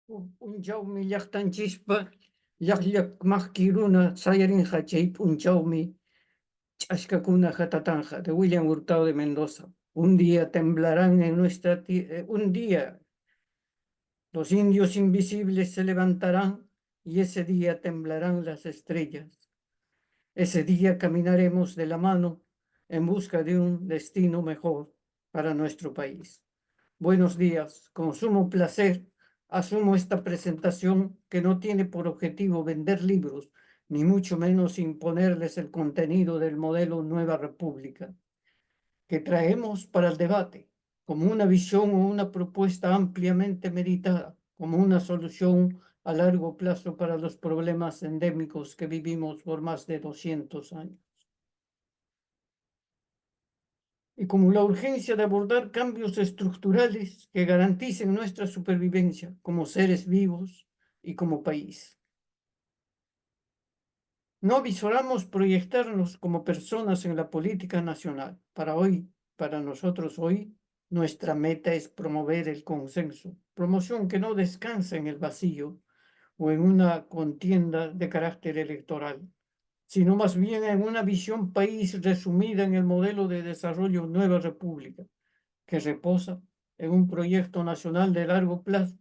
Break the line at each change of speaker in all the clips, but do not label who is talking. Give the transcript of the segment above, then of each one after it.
Punchawmi llaqtanchispa llaqllaq sayarinqa chay punchawmi ch'askakuna hatatanja de William Hurtado de Mendoza. Un día temblarán en un día los indios invisibles se levantarán y ese día temblarán las estrellas. Ese día caminaremos de la mano en busca de un destino mejor para nuestro país. Buenos días, con sumo placer asumo esta presentación que no tiene por objetivo vender libros, ni mucho menos imponerles el contenido del modelo Nueva República, que traemos para el debate como una visión o una propuesta ampliamente meditada, como una solución a largo plazo para los problemas endémicos que vivimos por más de 200 años. Y como la urgencia de abordar cambios estructurales que garanticen nuestra supervivencia como seres vivos y como país. No avisoramos proyectarnos como personas en la política nacional. Para nosotros hoy, nuestra meta es promover el consenso, promoción que no descansa en el vacío o en una contienda de carácter electoral, sino más bien en una visión país resumida en el modelo de desarrollo Nueva República, que reposa en un proyecto nacional de largo plazo,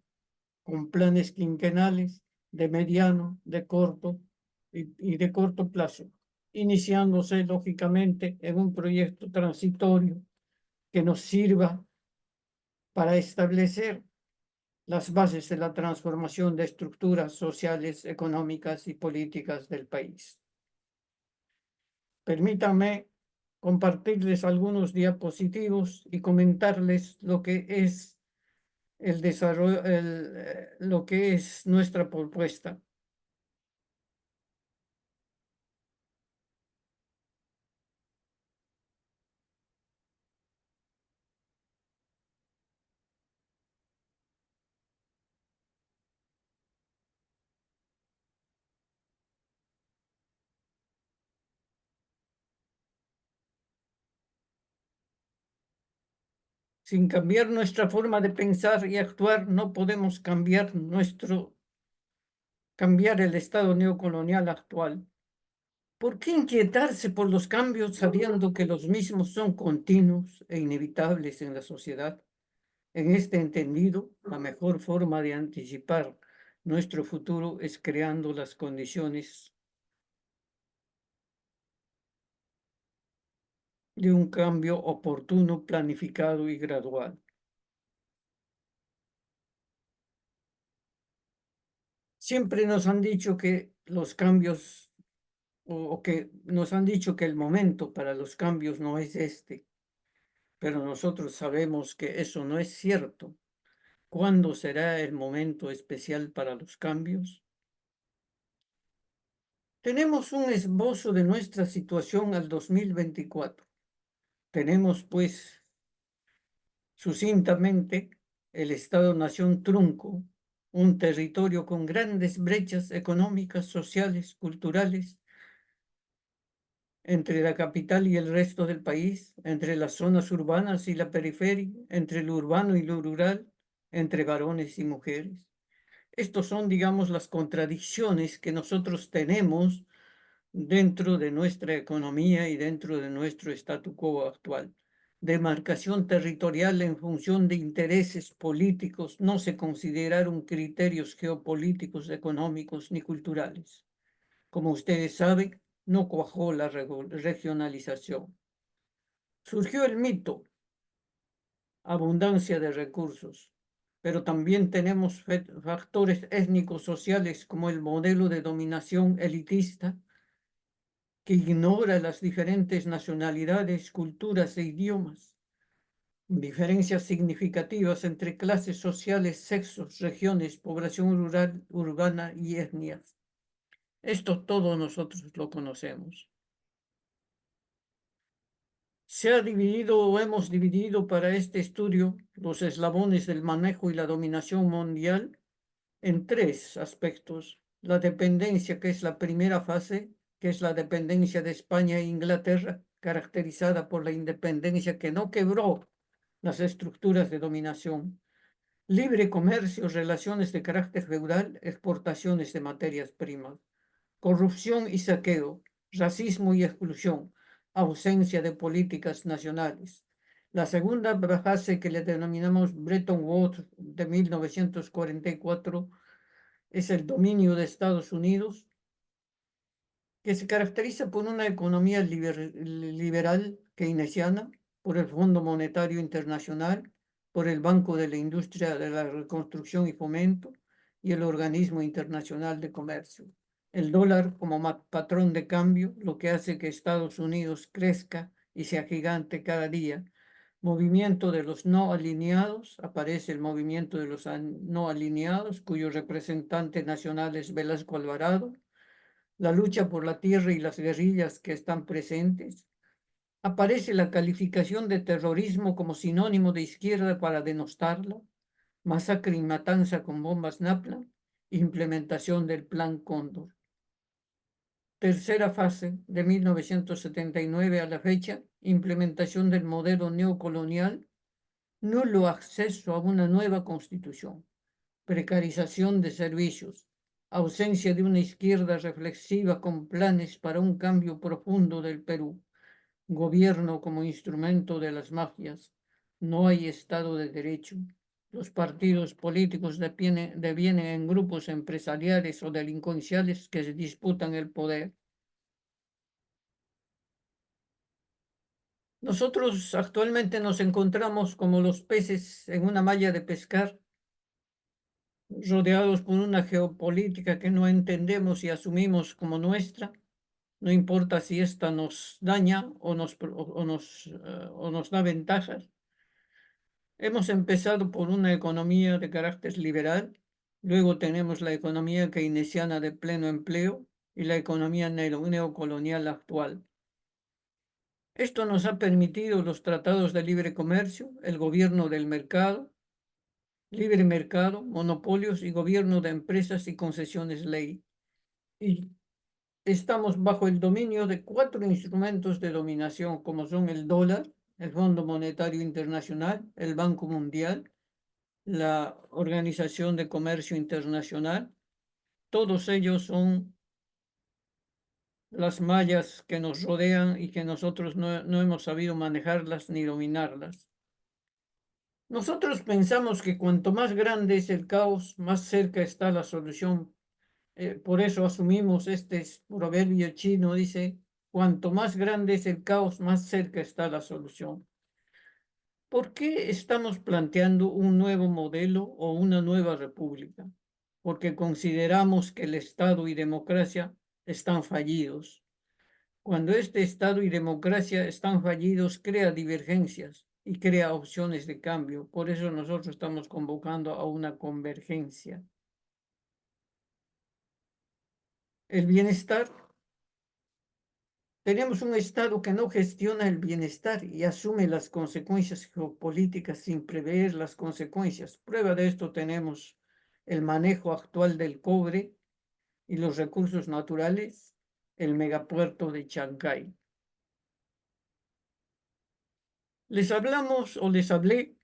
con planes quinquenales, de mediano, de corto y de corto plazo, iniciándose lógicamente en un proyecto transitorio que nos sirva para establecer las bases de la transformación de estructuras sociales, económicas y políticas del país. Permítanme compartirles algunos diapositivos y comentarles lo que es el desarrollo, lo que es nuestra propuesta. Sin cambiar nuestra forma de pensar y actuar, no podemos cambiar el estado neocolonial actual. ¿Por qué inquietarse por los cambios sabiendo que los mismos son continuos e inevitables en la sociedad? En este entendido, la mejor forma de anticipar nuestro futuro es creando las condiciones de un cambio oportuno, planificado y gradual. Siempre nos han dicho que los cambios, o que nos han dicho que el momento para los cambios no es este, pero nosotros sabemos que eso no es cierto. ¿Cuándo será el momento especial para los cambios? Tenemos un esbozo de nuestra situación al 2024. Tenemos, pues, sucintamente, el Estado-Nación trunco, un territorio con grandes brechas económicas, sociales, culturales, entre la capital y el resto del país, entre las zonas urbanas y la periferia, entre lo urbano y lo rural, entre varones y mujeres. Estos son, digamos, las contradicciones que nosotros tenemos dentro de nuestra economía y dentro de nuestro statu quo actual. Demarcación territorial en función de intereses políticos no se consideraron criterios geopolíticos, económicos ni culturales. Como ustedes saben, no cuajó la regionalización. Surgió el mito, abundancia de recursos, pero también tenemos factores étnicos sociales como el modelo de dominación elitista que ignora las diferentes nacionalidades, culturas e idiomas, diferencias significativas entre clases sociales, sexos, regiones, población rural, urbana y etnias. Esto todos nosotros lo conocemos. Se ha dividido o hemos dividido para este estudio los eslabones del manejo y la dominación mundial en tres aspectos. La dependencia, que es la primera fase, que es la dependencia de España e Inglaterra, caracterizada por la independencia que no quebró las estructuras de dominación. libre comercio, relaciones de carácter feudal, exportaciones de materias primas, corrupción y saqueo, racismo y exclusión, ausencia de políticas nacionales. La segunda fase, que le denominamos Bretton Woods de 1944, es el dominio de Estados Unidos, que se caracteriza por una economía liberal keynesiana, por el Fondo Monetario Internacional, por el Banco de la Industria de la Reconstrucción y Fomento y el Organismo Internacional de Comercio. El dólar como patrón de cambio, lo que hace que Estados Unidos crezca y sea gigante cada día. Movimiento de los no alineados, aparece el movimiento de los no alineados, cuyo representante nacional es Velasco Alvarado. La lucha por la tierra y las guerrillas que están presentes. Aparece la calificación de terrorismo como sinónimo de izquierda para denostarla. Masacre y matanza con bombas napalm. Implementación del Plan Cóndor. Tercera fase, de 1979 a la fecha, implementación del modelo neocolonial, nulo acceso a una nueva constitución, precarización de servicios, ausencia de una izquierda reflexiva con planes para un cambio profundo del Perú, gobierno como instrumento de las mafias, no hay Estado de Derecho, los partidos políticos devienen en grupos empresariales o delincuenciales que se disputan el poder. Nosotros actualmente nos encontramos como los peces en una malla de pescar, rodeados por una geopolítica que no entendemos y asumimos como nuestra, no importa si esta nos daña o nos da ventajas. Hemos empezado por una economía de carácter liberal, luego tenemos la economía keynesiana de pleno empleo y la economía neocolonial actual. Esto nos ha permitido los tratados de libre comercio, el gobierno del mercado, libre mercado, monopolios y gobierno de empresas y concesiones ley. Y estamos bajo el dominio de 4 instrumentos de dominación, como son el dólar, el Fondo Monetario Internacional, el Banco Mundial, la Organización de Comercio Internacional. Todos ellos son las mallas que nos rodean y que nosotros no hemos sabido manejarlas ni dominarlas. Nosotros pensamos que cuanto más grande es el caos, más cerca está la solución. Por eso asumimos este proverbio chino, dice, cuanto más grande es el caos, más cerca está la solución. ¿Por qué estamos planteando un nuevo modelo o una nueva república? Porque consideramos que el Estado y democracia están fallidos. Cuando este Estado y democracia están fallidos, crea divergencias y crea opciones de cambio. Por eso nosotros estamos convocando a una convergencia. El bienestar. Tenemos un Estado que no gestiona el bienestar y asume las consecuencias geopolíticas sin prever las consecuencias. Prueba de esto tenemos el manejo actual del cobre y los recursos naturales, el megapuerto de Chancay. Les hablé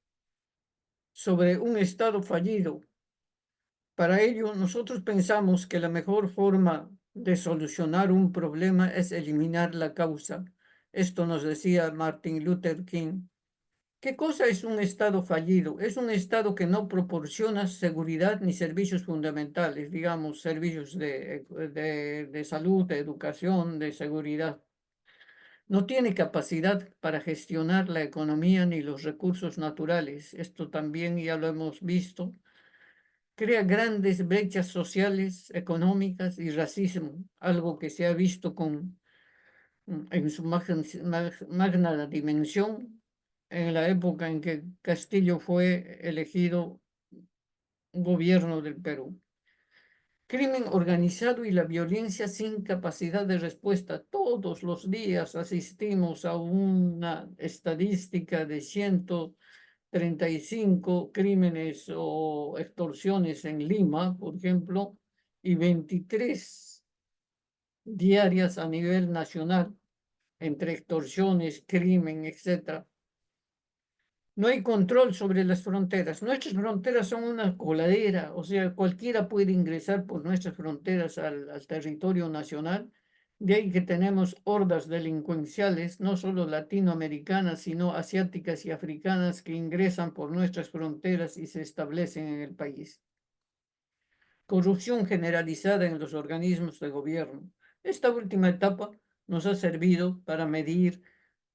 sobre un Estado fallido. Para ello, nosotros pensamos que la mejor forma de solucionar un problema es eliminar la causa. Esto nos decía Martin Luther King. ¿Qué cosa es un Estado fallido? Es un Estado que no proporciona seguridad ni servicios fundamentales, digamos, servicios de salud, de educación, de seguridad. No tiene capacidad para gestionar la economía ni los recursos naturales. Esto también ya lo hemos visto. Crea grandes brechas sociales, económicas y racismo, algo que se ha visto en su magna dimensión en la época en que Castillo fue elegido gobierno del Perú. Crimen organizado y la violencia sin capacidad de respuesta. Todos los días asistimos a una estadística de 135 crímenes o extorsiones en Lima, por ejemplo, y 23 diarias a nivel nacional, entre extorsiones, crimen, etc. No hay control sobre las fronteras. Nuestras fronteras son una coladera, o sea, cualquiera puede ingresar por nuestras fronteras al territorio nacional. De ahí que tenemos hordas delincuenciales, no solo latinoamericanas, sino asiáticas y africanas, que ingresan por nuestras fronteras y se establecen en el país. Corrupción generalizada en los organismos de gobierno. Esta última etapa nos ha servido para medir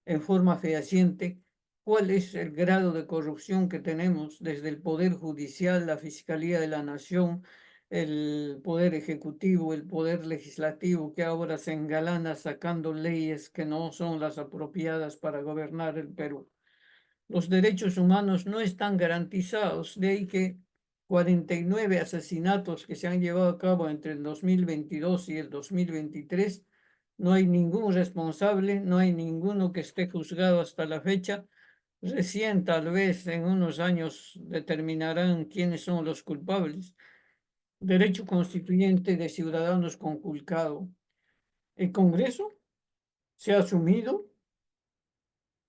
en forma fehaciente cuál es el grado de corrupción que tenemos desde el Poder Judicial, la Fiscalía de la Nación, el Poder Ejecutivo, el Poder Legislativo, que ahora se engalana sacando leyes que no son las apropiadas para gobernar el Perú. Los derechos humanos no están garantizados, de ahí que 49 asesinatos que se han llevado a cabo entre el 2022 y el 2023, no hay ningún responsable, no hay ninguno que esté juzgado hasta la fecha. Recién, tal vez en unos años, determinarán quiénes son los culpables. Derecho constituyente de ciudadanos conculcado. El Congreso se ha asumido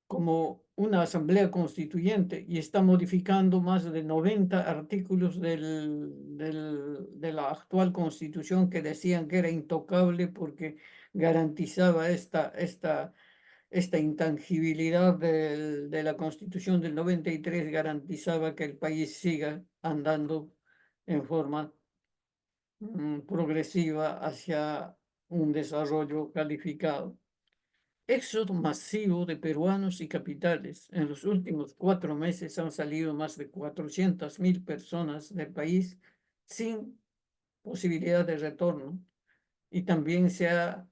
como una asamblea constituyente y está modificando más de 90 artículos de la actual constitución que decían que era intocable porque garantizaba esta intangibilidad de la constitución del 93, garantizaba que el país siga andando en forma progresiva hacia un desarrollo calificado. Éxodo masivo de peruanos y capitales. En los últimos 4 meses han salido más de 400.000 personas del país sin posibilidad de retorno. Y también se ha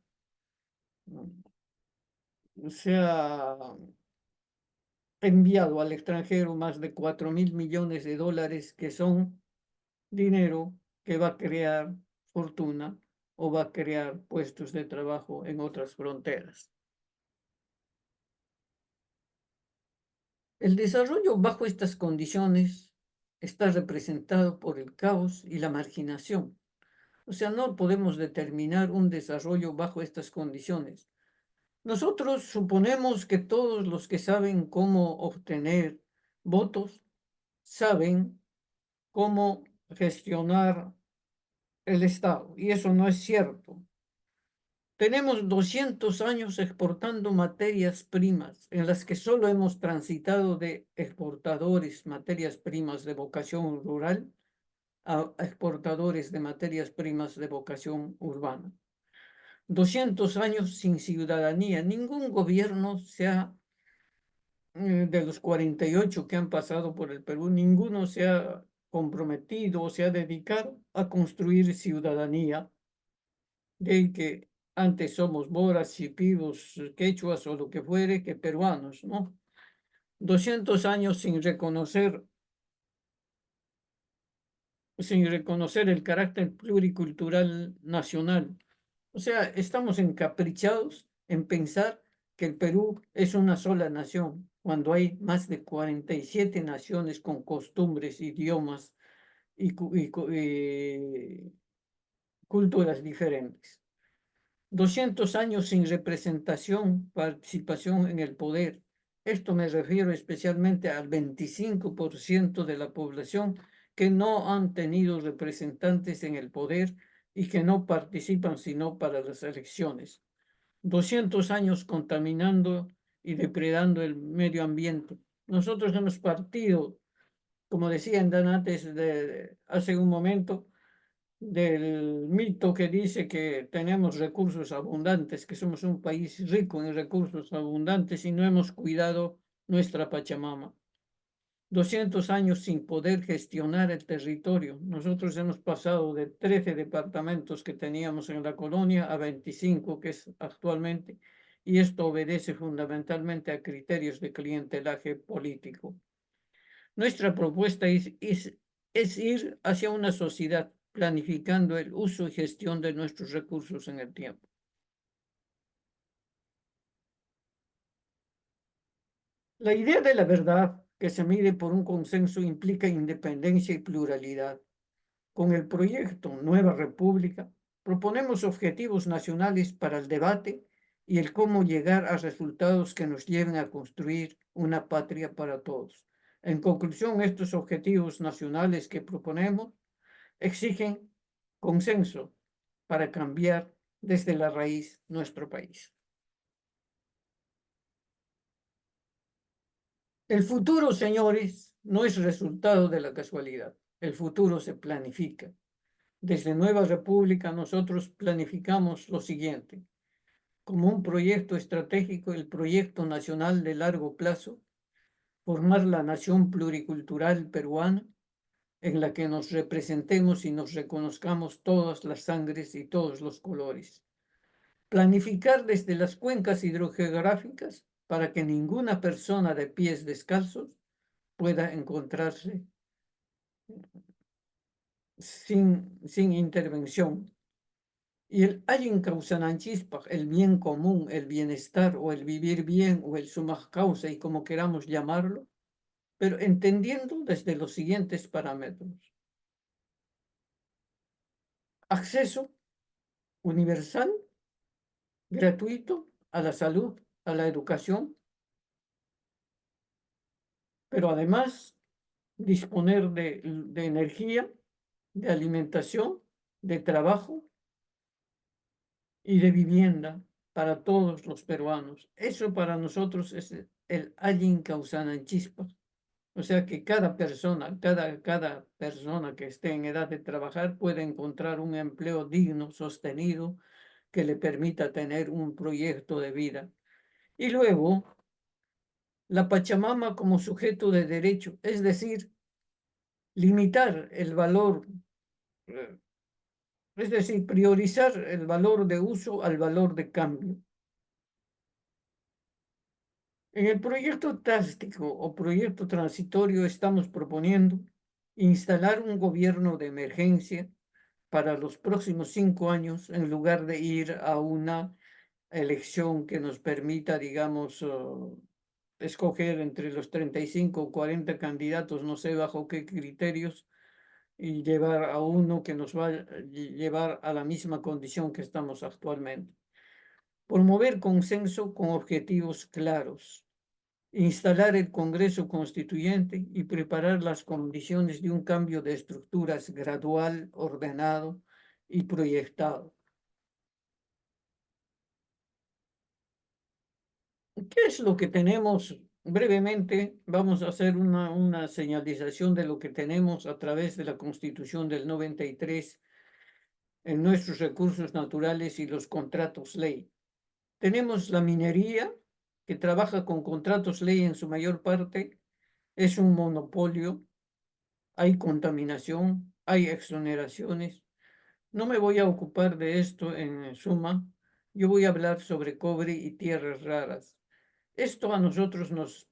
enviado al extranjero más de 4.000 millones de dólares, que son dinero que va a crear fortuna o va a crear puestos de trabajo en otras fronteras. El desarrollo bajo estas condiciones está representado por el caos y la marginación. O sea, no podemos determinar un desarrollo bajo estas condiciones. Nosotros suponemos que todos los que saben cómo obtener votos saben cómo gestionar el Estado, y eso no es cierto. Tenemos 200 años exportando materias primas en las que solo hemos transitado de exportadores, materias primas de vocación rural, a exportadores de materias primas de vocación urbana. 200 años sin ciudadanía. Ningún gobierno de los 48 que han pasado por el Perú, ninguno se ha comprometido o se ha dedicado a construir ciudadanía, de que antes somos boras, chipivos, quechuas o lo que fuere, que peruanos, ¿no? 200 años sin reconocer el carácter pluricultural nacional. O sea, estamos encaprichados en pensar que el Perú es una sola nación, cuando hay más de 47 naciones con costumbres, idiomas y culturas diferentes. 200 años sin representación, participación en el poder. Esto me refiero especialmente al 25% de la población que no han tenido representantes en el poder y que no participan sino para las elecciones. 200 años contaminando y depredando el medio ambiente. Nosotros hemos partido, como decían antes, hace un momento, del mito que dice que tenemos recursos abundantes, que somos un país rico en recursos abundantes y no hemos cuidado nuestra Pachamama. 200 años sin poder gestionar el territorio. Nosotros hemos pasado de 13 departamentos que teníamos en la colonia a 25 que es actualmente, y esto obedece fundamentalmente a criterios de clientelaje político. Nuestra propuesta es ir hacia una sociedad planificando el uso y gestión de nuestros recursos en el tiempo. La idea de la verdad que se mide por un consenso implica independencia y pluralidad. Con el proyecto Nueva República proponemos objetivos nacionales para el debate y el cómo llegar a resultados que nos lleven a construir una patria para todos. En conclusión, estos objetivos nacionales que proponemos exigen consenso para cambiar desde la raíz nuestro país. El futuro, señores, no es resultado de la casualidad. El futuro se planifica. Desde Nueva República nosotros planificamos lo siguiente: como un proyecto estratégico, el proyecto nacional de largo plazo, formar la nación pluricultural peruana, en la que nos representemos y nos reconozcamos todas las sangres y todos los colores. Planificar desde las cuencas hidrogeográficas para que ninguna persona de pies descalzos pueda encontrarse sin intervención. Y el Allen Causananchispaj, el bien común, el bienestar o el vivir bien o el sumaj causa y como queramos llamarlo, pero entendiendo desde los siguientes parámetros: acceso universal, gratuito a la salud, a la educación, pero además disponer de energía, de alimentación, de trabajo y de vivienda para todos los peruanos. Eso para nosotros es el Allen Causananchispaj. O sea que cada persona que esté en edad de trabajar puede encontrar un empleo digno, sostenido, que le permita tener un proyecto de vida. Y luego, la Pachamama como sujeto de derecho, es decir, limitar el valor, eh, es decir, priorizar el valor de uso al valor de cambio. En el proyecto táctico o proyecto transitorio estamos proponiendo instalar un gobierno de emergencia para los próximos 5 años, en lugar de ir a una elección que nos permita, digamos, escoger entre los 35 o 40 candidatos, no sé bajo qué criterios, y llevar a uno que nos va a llevar a la misma condición que estamos actualmente. Promover consenso con objetivos claros, instalar el Congreso Constituyente y preparar las condiciones de un cambio de estructuras gradual, ordenado y proyectado. ¿Qué es lo que tenemos? Brevemente, vamos a hacer una señalización de lo que tenemos a través de la Constitución del 93 en nuestros recursos naturales y los contratos ley. Tenemos la minería, que trabaja con contratos ley en su mayor parte, es un monopolio, hay contaminación, hay exoneraciones. No me voy a ocupar de esto en suma, yo voy a hablar sobre cobre y tierras raras. Esto a nosotros nos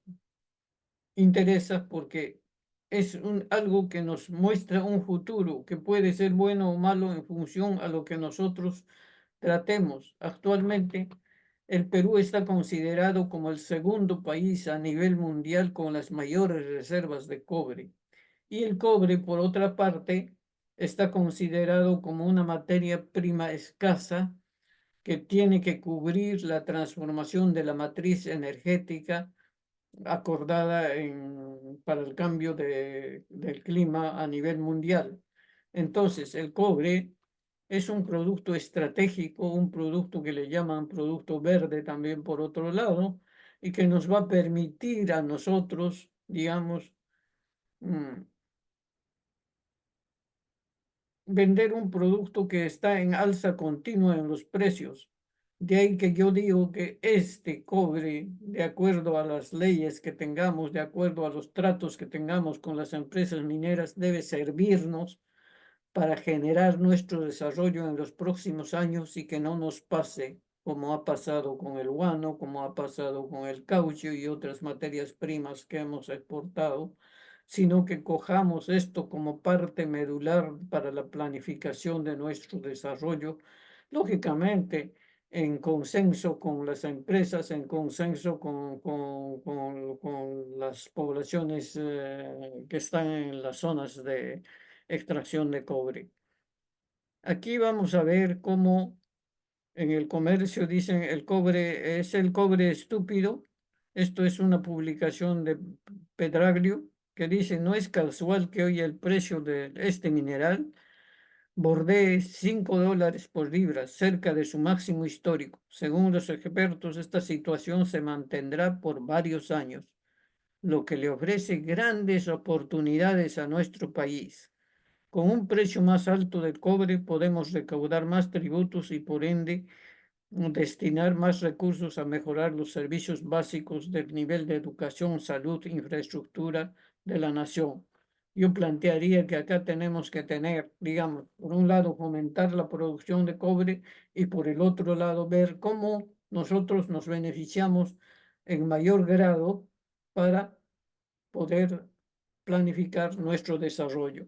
interesa porque es algo que nos muestra un futuro que puede ser bueno o malo en función a lo que nosotros tratemos. Actualmente, el Perú está considerado como el segundo país a nivel mundial con las mayores reservas de cobre. Y el cobre, por otra parte, está considerado como una materia prima escasa que tiene que cubrir la transformación de la matriz energética acordada para el cambio del clima a nivel mundial. Entonces, el cobre es un producto estratégico, un producto que le llaman producto verde también por otro lado, y que nos va a permitir a nosotros, digamos, vender un producto que está en alza continua en los precios. De ahí que yo digo que este cobre, de acuerdo a las leyes que tengamos, de acuerdo a los tratos que tengamos con las empresas mineras, debe servirnos para generar nuestro desarrollo en los próximos años y que no nos pase como ha pasado con el guano, como ha pasado con el caucho y otras materias primas que hemos exportado, sino que cojamos esto como parte medular para la planificación de nuestro desarrollo, lógicamente en consenso con las empresas, en consenso con las poblaciones que están en las zonas de extracción de cobre. Aquí vamos a ver cómo en el comercio dicen el cobre es el cobre estúpido Esto es una publicación de Pedraglio que dice, no es casual que hoy el precio de este mineral bordee $5 por libra, cerca de su máximo histórico. Según los expertos, esta situación se mantendrá por varios años, lo que le ofrece grandes oportunidades a nuestro país. Con un precio más alto del cobre podemos recaudar más tributos y por ende destinar más recursos a mejorar los servicios básicos del nivel de educación, salud, infraestructura de la nación. Yo plantearía que acá tenemos que tener, digamos, por un lado, fomentar la producción de cobre y por el otro lado, ver cómo nosotros nos beneficiamos en mayor grado para poder planificar nuestro desarrollo.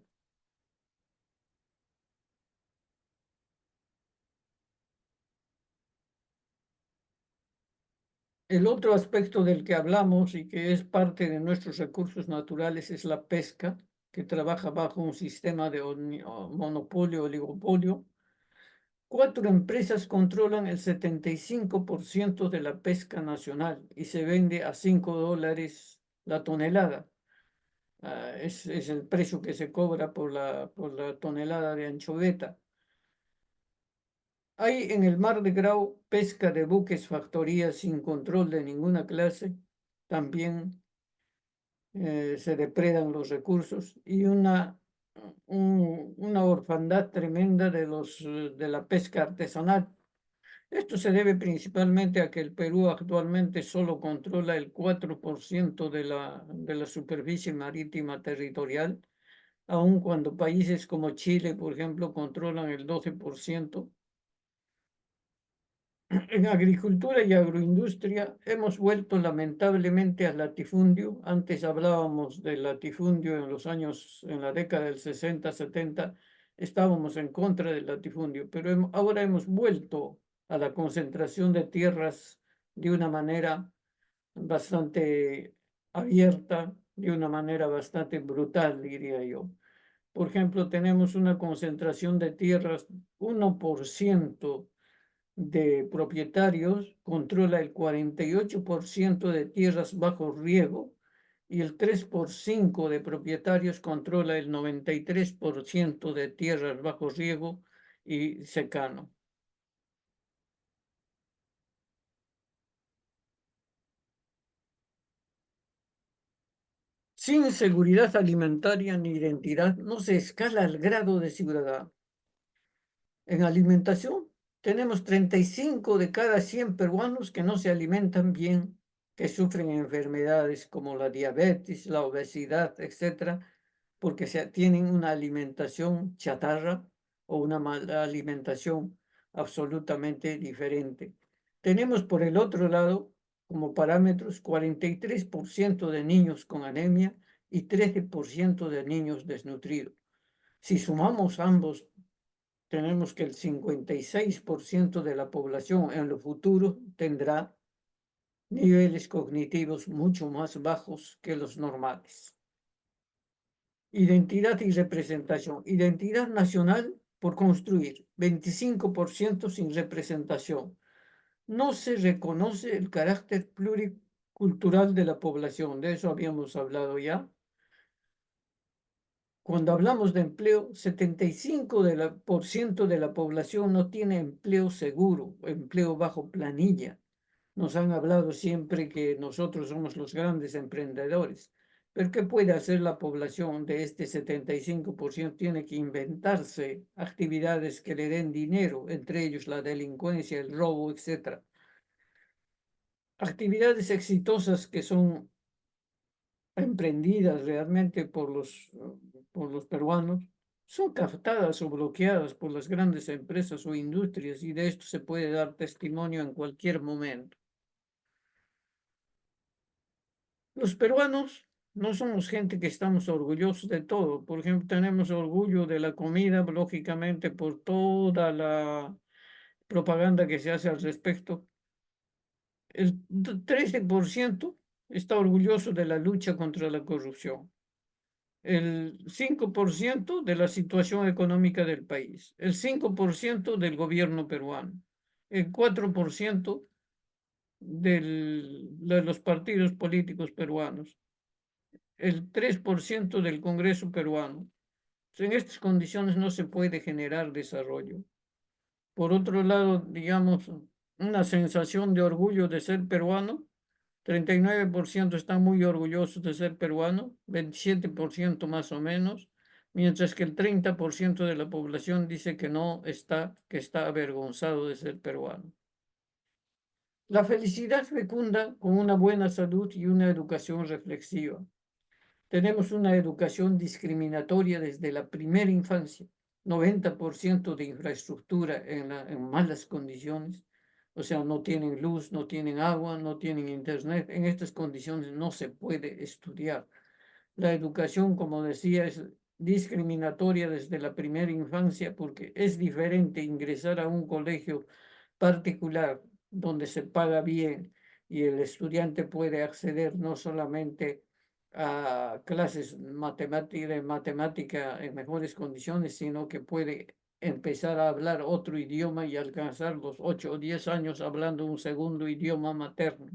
El otro aspecto del que hablamos y que es parte de nuestros recursos naturales es la pesca, que trabaja bajo un sistema de monopolio, oligopolio. Cuatro empresas controlan el 75% de la pesca nacional y se vende a $5 la tonelada. Es el precio que se cobra por la tonelada de anchoveta. Hay en el Mar de Grau pesca de buques factorías sin control de ninguna clase. También se depredan los recursos y una orfandad tremenda de la pesca artesanal. Esto se debe principalmente a que el Perú actualmente solo controla el 4% de la superficie marítima territorial, aun cuando países como Chile, por ejemplo, controlan el 12%. En agricultura y agroindustria hemos vuelto lamentablemente al latifundio. Antes hablábamos del latifundio en la década del 60, 70, estábamos en contra del latifundio, pero ahora hemos vuelto a la concentración de tierras de una manera bastante abierta, de una manera bastante brutal, diría yo. Por ejemplo, tenemos una concentración de tierras, 1% de propietarios controla el 48% de tierras bajo riego y el 3% de propietarios controla el 93% de tierras bajo riego y secano. Sin seguridad alimentaria ni identidad, no se escala el grado de ciudadano. En alimentación, tenemos 35 de cada 100 peruanos que no se alimentan bien, que sufren enfermedades como la diabetes, la obesidad, etcétera, porque tienen una alimentación chatarra o una mala alimentación absolutamente diferente. Tenemos por el otro lado, como parámetros, 43% de niños con anemia y 13% de niños desnutridos. Si sumamos ambos, tenemos que el 56% de la población en lo futuro tendrá niveles cognitivos mucho más bajos que los normales. Identidad y representación. Identidad nacional por construir, 25% sin representación. No se reconoce el carácter pluricultural de la población, de eso habíamos hablado ya. Cuando hablamos de empleo, 75% de la población no tiene empleo seguro, empleo bajo planilla. Nos han hablado siempre que nosotros somos los grandes emprendedores. Pero ¿qué puede hacer la población de este 75%? Tiene que inventarse actividades que le den dinero, entre ellos la delincuencia, el robo, etc. Actividades exitosas que son emprendidas realmente por los peruanos son captadas o bloqueadas por las grandes empresas o industrias y de esto se puede dar testimonio en cualquier momento. Los peruanos no somos gente que estamos orgullosos de todo. Por ejemplo, tenemos orgullo de la comida, lógicamente, por toda la propaganda que se hace al respecto. El 13% está orgulloso de la lucha contra la corrupción. El 5% de la situación económica del país, el 5% del gobierno peruano, el 4% de los partidos políticos peruanos, el 3% del Congreso peruano. En estas condiciones no se puede generar desarrollo. Por otro lado, digamos, una sensación de orgullo de ser peruano. 39% están muy orgullosos de ser peruano, 27% más o menos, mientras que el 30% de la población dice que no está, que está avergonzado de ser peruano. La felicidad fecunda con una buena salud y una educación reflexiva. Tenemos una educación discriminatoria desde la primera infancia, 90% de infraestructura en malas condiciones, o sea, no tienen luz, no tienen agua, no tienen internet. En estas condiciones no se puede estudiar. La educación, como decía, es discriminatoria desde la primera infancia porque es diferente ingresar a un colegio particular donde se paga bien y el estudiante puede acceder no solamente a clases de matemática en mejores condiciones, sino que puede empezar a hablar otro idioma y alcanzar los 8 o 10 años hablando un segundo idioma materno.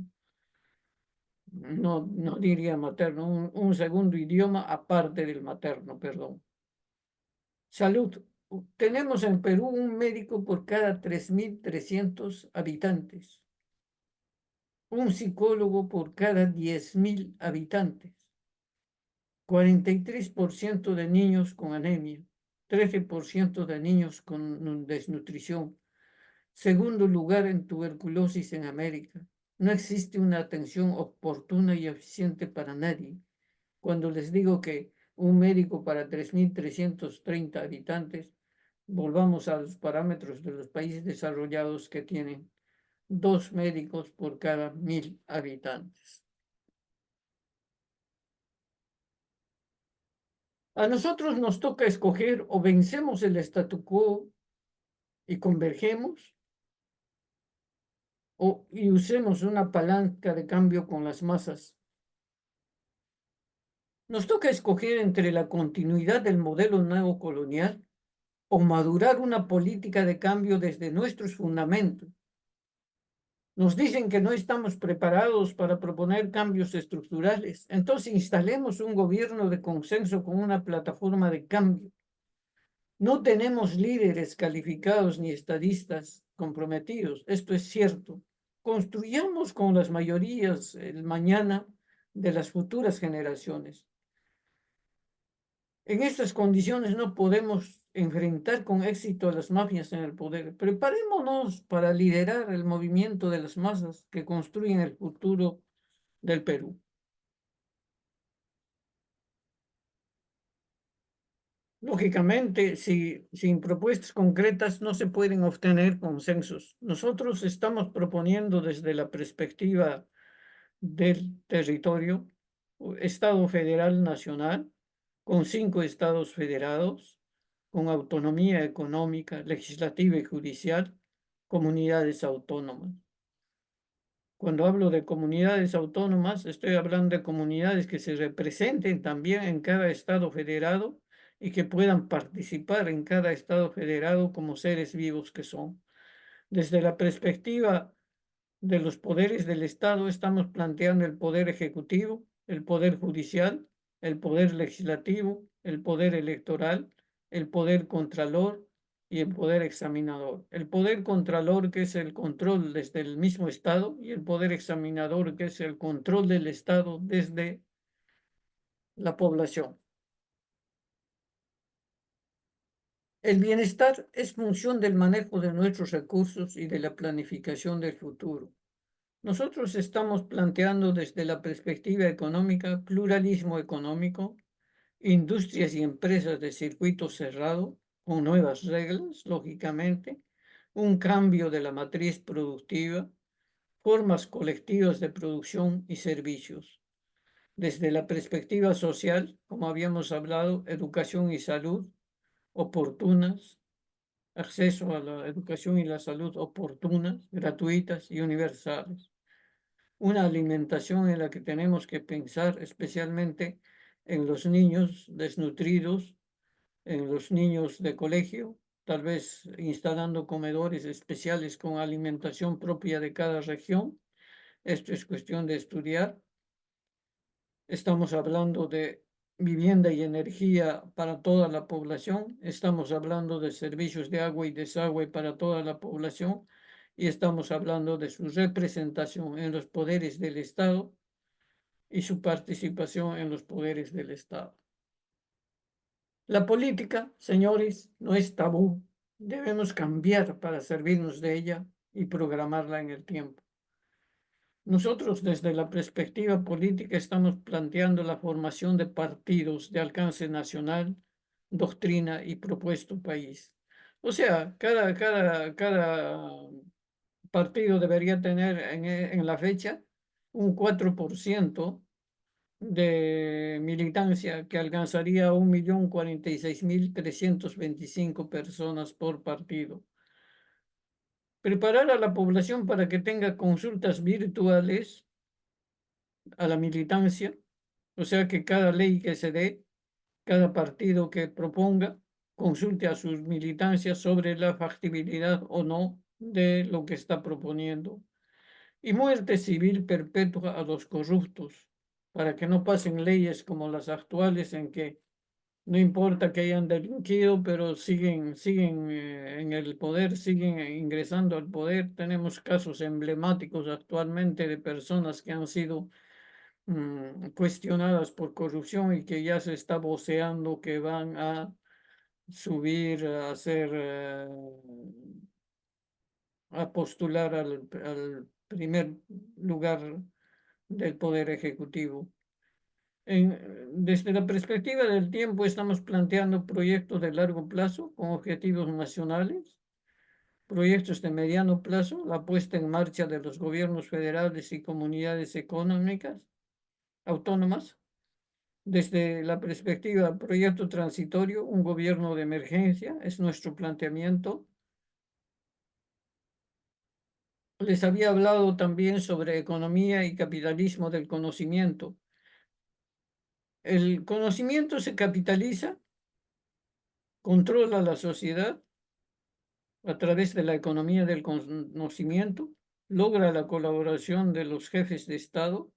No diría materno, un segundo idioma aparte del materno, perdón. Salud. Tenemos en Perú un médico por cada 3.300 habitantes, un psicólogo por cada 10.000 habitantes, 43% de niños con anemia, 13% de niños con desnutrición, segundo lugar en tuberculosis en América. No existe una atención oportuna y eficiente para nadie. Cuando les digo que un médico para 3.330 habitantes, volvamos a los parámetros de los países desarrollados que tienen 2 médicos por cada 1.000 habitantes. A nosotros nos toca escoger o vencemos el statu quo y convergemos y usemos una palanca de cambio con las masas. Nos toca escoger entre la continuidad del modelo neocolonial o madurar una política de cambio desde nuestros fundamentos. Nos dicen que no estamos preparados para proponer cambios estructurales. Entonces instalemos un gobierno de consenso con una plataforma de cambio. No tenemos líderes calificados ni estadistas comprometidos. Esto es cierto. Construyamos con las mayorías el mañana de las futuras generaciones. En estas condiciones no podemos enfrentar con éxito a las mafias en el poder. Preparémonos para liderar el movimiento de las masas que construyen el futuro del Perú. Lógicamente, sin propuestas concretas no se pueden obtener consensos. Nosotros estamos proponiendo desde la perspectiva del territorio, Estado federal nacional, con 5 estados federados, con autonomía económica, legislativa y judicial, comunidades autónomas. Cuando hablo de comunidades autónomas, estoy hablando de comunidades que se representen también en cada estado federado y que puedan participar en cada estado federado como seres vivos que son. Desde la perspectiva de los poderes del Estado, estamos planteando el poder ejecutivo, el poder judicial, el poder legislativo, el poder electoral, el poder contralor y el poder examinador. El poder contralor, que es el control desde el mismo Estado, y el poder examinador, que es el control del Estado desde la población. El bienestar es función del manejo de nuestros recursos y de la planificación del futuro. Nosotros estamos planteando desde la perspectiva económica pluralismo económico, industrias y empresas de circuito cerrado, con nuevas reglas, lógicamente, un cambio de la matriz productiva, formas colectivas de producción y servicios. Desde la perspectiva social, como habíamos hablado, educación y salud oportunas, acceso a la educación y la salud oportunas, gratuitas y universales. Una alimentación en la que tenemos que pensar especialmente en los niños desnutridos, en los niños de colegio, tal vez instalando comedores especiales con alimentación propia de cada región Esto es cuestión de estudiar. Estamos hablando de vivienda y energía para toda la población. Estamos hablando de servicios de agua y desagüe para toda la población. Y estamos hablando de su representación en los poderes del Estado y su participación en los poderes del Estado. La política, señores, no es tabú. Debemos cambiar para servirnos de ella y programarla en el tiempo. Nosotros, desde la perspectiva política, estamos planteando la formación de partidos de alcance nacional, doctrina y propuesto país. O sea, cada partido debería tener en la fecha un 4% de militancia que alcanzaría a 1.046.325 personas por partido. Preparar a la población para que tenga consultas virtuales a la militancia, o sea que cada ley que se dé, cada partido que proponga, consulte a sus militancias sobre la factibilidad o no de lo que está proponiendo. Y muerte civil perpetua a los corruptos, para que no pasen leyes como las actuales en que no importa que hayan delinquido, pero siguen en el poder, siguen ingresando al poder. Tenemos casos emblemáticos actualmente de personas que han sido cuestionadas por corrupción y que ya se está voceando que van a subir a ser, a postular al primer lugar del Poder Ejecutivo. Desde la perspectiva del tiempo, estamos planteando proyectos de largo plazo con objetivos nacionales, proyectos de mediano plazo, la puesta en marcha de los gobiernos federales y comunidades económicas autónomas. Desde la perspectiva proyecto transitorio, un gobierno de emergencia es nuestro planteamiento. Les había hablado también sobre economía y capitalismo del conocimiento. El conocimiento se capitaliza, controla la sociedad a través de la economía del conocimiento, logra la colaboración de los jefes de Estado.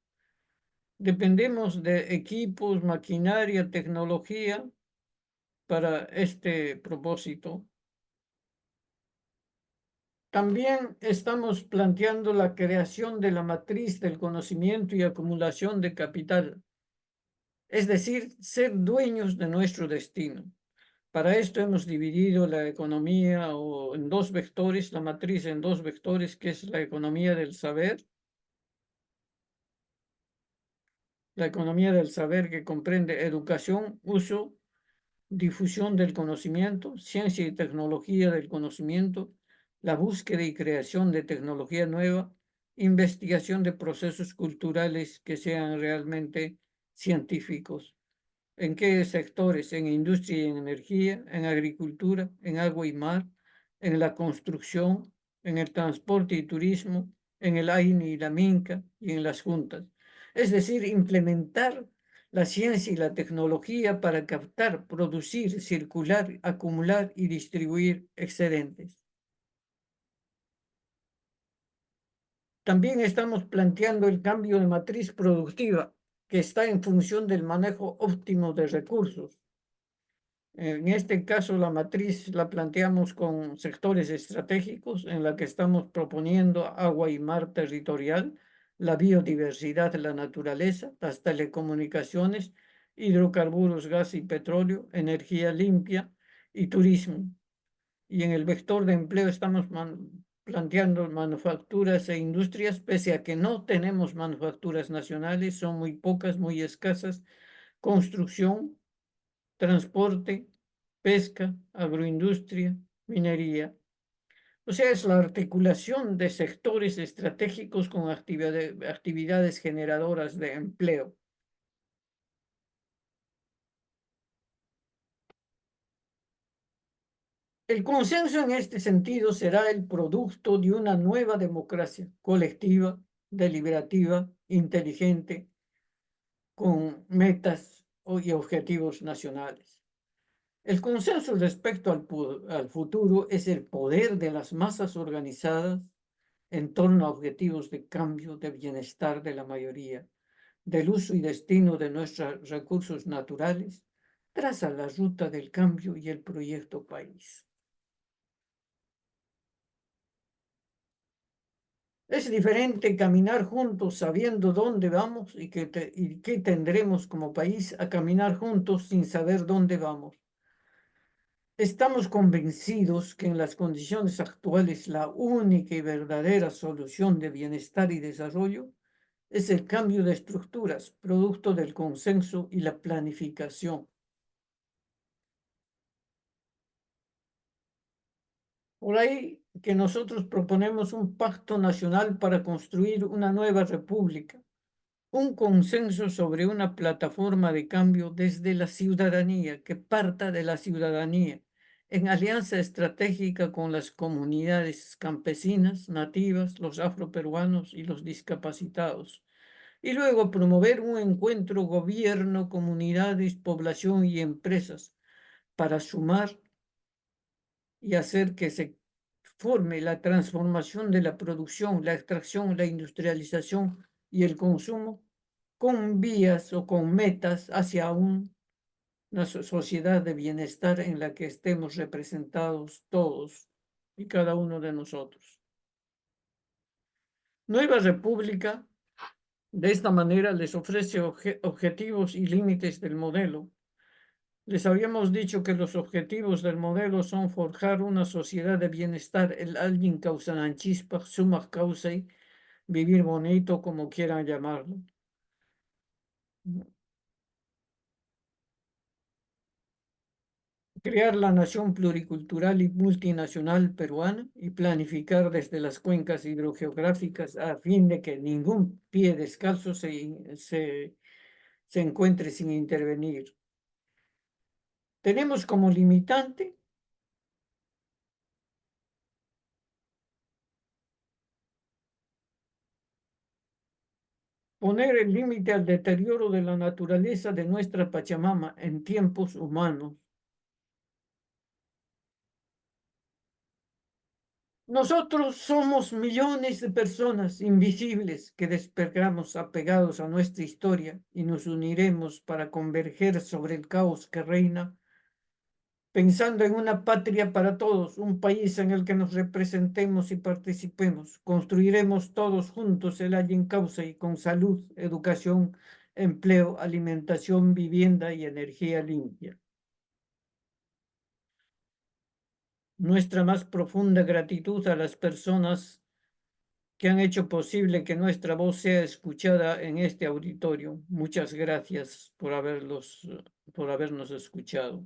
Dependemos de equipos, maquinaria, tecnología para este propósito. También estamos planteando la creación de la matriz del conocimiento y acumulación de capital, es decir, ser dueños de nuestro destino. Para esto hemos dividido la economía en dos vectores, la matriz en dos vectores, que es la economía del saber. La economía del saber que comprende educación, uso, difusión del conocimiento, ciencia y tecnología del conocimiento, la búsqueda y creación de tecnología nueva, investigación de procesos culturales que sean realmente científicos. ¿En qué sectores? En industria y en energía, en agricultura, en agua y mar, en la construcción, en el transporte y turismo, en el AINI y la MINCA y en las juntas. Es decir, implementar la ciencia y la tecnología para captar, producir, circular, acumular y distribuir excedentes. También estamos planteando el cambio de matriz productiva, que está en función del manejo óptimo de recursos. En este caso, la matriz la planteamos con sectores estratégicos en la que estamos proponiendo agua y mar territorial, la biodiversidad de la naturaleza, las telecomunicaciones, hidrocarburos, gas y petróleo, energía limpia y turismo. Y en el vector de empleo estamos planteando manufacturas e industrias, pese a que no tenemos manufacturas nacionales, son muy pocas, muy escasas, construcción, transporte, pesca, agroindustria, minería. O sea, es la articulación de sectores estratégicos con actividades generadoras de empleo. El consenso en este sentido será el producto de una nueva democracia colectiva, deliberativa, inteligente, con metas y objetivos nacionales. El consenso respecto al futuro es el poder de las masas organizadas en torno a objetivos de cambio, de bienestar de la mayoría, del uso y destino de nuestros recursos naturales, traza la ruta del cambio y el proyecto país. Es diferente caminar juntos sabiendo dónde vamos y qué tendremos como país a caminar juntos sin saber dónde vamos. Estamos convencidos que en las condiciones actuales la única y verdadera solución de bienestar y desarrollo es el cambio de estructuras, producto del consenso y la planificación. Por ahí que nosotros proponemos un pacto nacional para construir una nueva república, un consenso sobre una plataforma de cambio desde la ciudadanía, que parta de la ciudadanía, en alianza estratégica con las comunidades campesinas, nativas, los afroperuanos y los discapacitados. Y luego promover un encuentro gobierno, comunidades, población y empresas para sumar y hacer que se forme la transformación de la producción, la extracción, la industrialización y el consumo con vías o con metas hacia una sociedad de bienestar en la que estemos representados todos y cada uno de nosotros. Nueva República, de esta manera, les ofrece objetivos y límites del modelo. Les habíamos dicho que los objetivos del modelo son forjar una sociedad de bienestar, el alguien causananchispaj, sumaq causay, vivir bonito, como quieran llamarlo. Crear la nación pluricultural y multinacional peruana y planificar desde las cuencas hidrogeográficas a fin de que ningún pie descalzo se encuentre sin intervenir. Tenemos como limitante poner el límite al deterioro de la naturaleza de nuestra Pachamama en tiempos humanos. Nosotros somos millones de personas invisibles que despertamos apegados a nuestra historia y nos uniremos para converger sobre el caos que reina, pensando en una patria para todos, un país en el que nos representemos y participemos. Construiremos todos juntos el Allen Cauce con salud, educación, empleo, alimentación, vivienda y energía limpia. Nuestra más profunda gratitud a las personas que han hecho posible que nuestra voz sea escuchada en este auditorio. Muchas gracias por habernos escuchado.